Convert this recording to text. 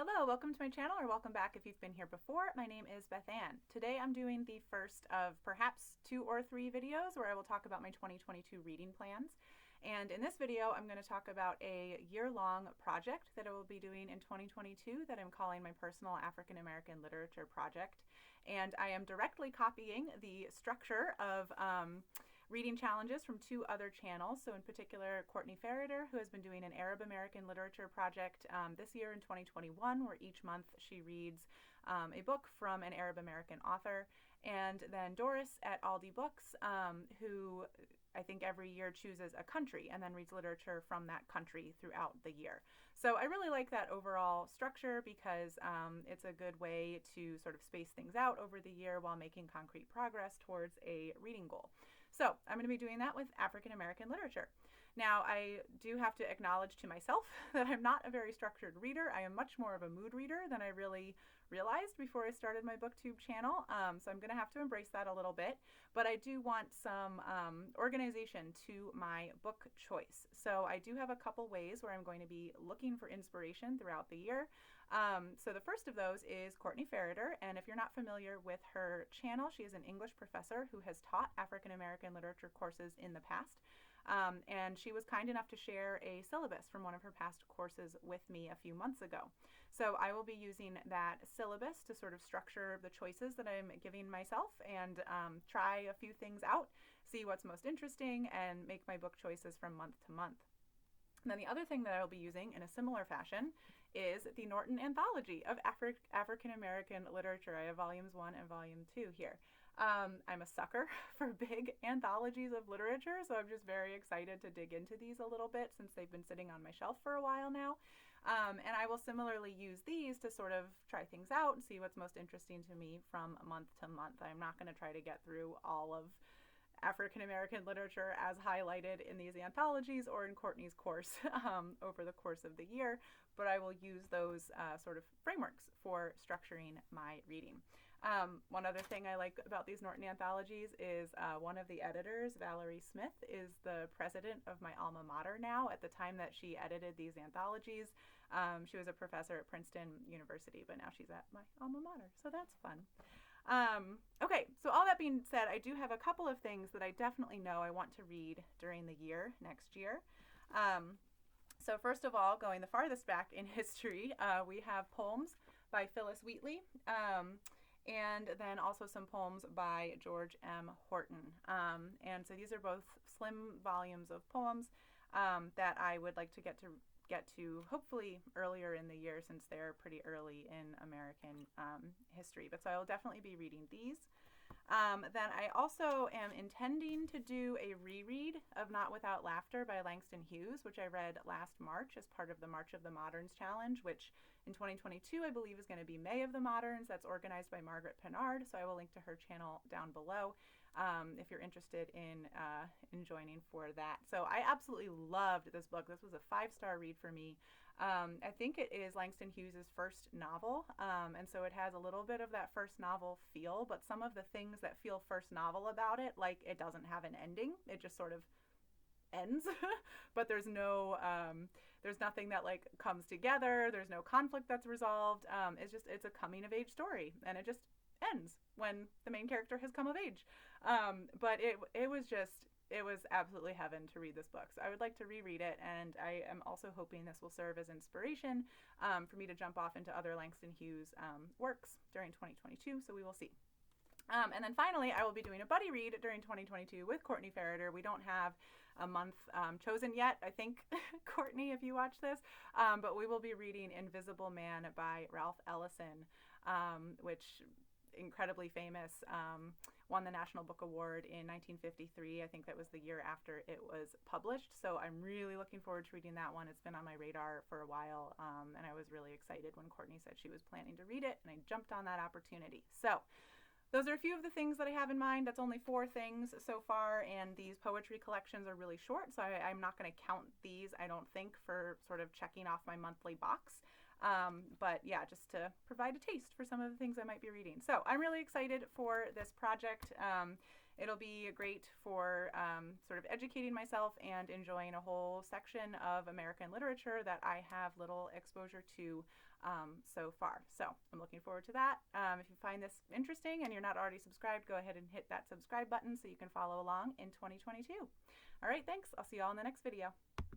Hello, welcome to my channel, or welcome back if you've been here before. My name is Beth Ann. Today I'm doing the first of perhaps 2 or 3 videos where I will talk about my 2022 reading plans. And in this video, I'm going to talk about a year-long project that I will be doing in 2022 that I'm calling my personal African American literature project. And I am directly copying the structure of reading challenges from 2 other channels. So in particular, Courtney Ferreter, who has been doing an Arab American literature project this year in 2021, where each month she reads a book from an Arab American author. And then Doris at Aldi Books, who I think every year chooses a country and then reads literature from that country throughout the year. So I really like that overall structure because it's a good way to sort of space things out over the year while making concrete progress towards a reading goal. So I'm going to be doing that with African American literature. Now, I do have to acknowledge to myself that I'm not a very structured reader. I am much more of a mood reader than I really realized before I started my BookTube channel. So I'm going to have to embrace that a little bit. But I do want some organization to my book choice. So I do have a couple ways where I'm going to be looking for inspiration throughout the year. So the first of those is Courtney Ferreter. And if you're not familiar with her channel, she is an English professor who has taught African American literature courses in the past. And she was kind enough to share a syllabus from one of her past courses with me a few months ago. So I will be using that syllabus to sort of structure the choices that I'm giving myself and try a few things out, see what's most interesting, and make my book choices from month to month. And then the other thing that I will be using in a similar fashion is the Norton Anthology of African American literature. I have volumes 1 and volume 2 here. I'm a sucker for big anthologies of literature, so I'm just very excited to dig into these a little bit since they've been sitting on my shelf for a while now. And I will similarly use these to sort of try things out and see what's most interesting to me from month to month. I'm not going to try to get through all of African American literature as highlighted in these anthologies or in Courtney's course over the course of the year, but I will use those sort of frameworks for structuring my reading. One other thing I like about these Norton anthologies is one of the editors, Valerie Smith, is the president of my alma mater now. At the time that she edited these anthologies, she was a professor at Princeton University, but now she's at my alma mater, so that's fun. Okay, so all that being said, I do have a couple of things that I definitely know I want to read during the year, next year. So first of all, going the farthest back in history, we have poems by Phyllis Wheatley, and then also some poems by George M. Horton. And so these are both slim volumes of poems that I would like to get to hopefully earlier in the year since they're pretty early in American history. But so I will definitely be reading these. Then I also am intending to do a reread of Not Without Laughter by Langston Hughes, which I read last March as part of the March of the Moderns challenge, which in 2022 I believe is going to be May of the Moderns. That's organized by Margaret Pinard, so I will link to her channel down below if you're interested in joining for that. So I absolutely loved this book. This was a 5-star read for me. I think it is Langston Hughes' first novel, and so it has a little bit of that first novel feel, but some of the things that feel first novel about it, like it doesn't have an ending. It just sort of ends, but there's nothing that like comes together. There's no conflict that's resolved. It's a coming of age story, and it just ends when the main character has come of age. But it was absolutely heaven to read this book. So I would like to reread it, and I am also hoping this will serve as inspiration for me to jump off into other Langston Hughes works during 2022, so we will see. And then finally, I will be doing a buddy read during 2022 with Courtney Ferreter. We don't have a month chosen yet, I think, Courtney, if you watch this, but we will be reading Invisible Man by Ralph Ellison, which incredibly famous, won the National Book Award in 1953. I think that was the year after it was published. So I'm really looking forward to reading that one. It's been on my radar for a while, and I was really excited when Courtney said she was planning to read it, and I jumped on that opportunity. So those are a few of the things that I have in mind. That's only 4 things so far, and these poetry collections are really short, so I'm not going to count these, I don't think, for sort of checking off my monthly box. But yeah, just to provide a taste for some of the things I might be reading. So I'm really excited for this project. It'll be great for sort of educating myself and enjoying a whole section of American literature that I have little exposure to so far. So I'm looking forward to that. If you find this interesting and you're not already subscribed, go ahead and hit that subscribe button so you can follow along in 2022. All right, thanks. I'll see you all in the next video.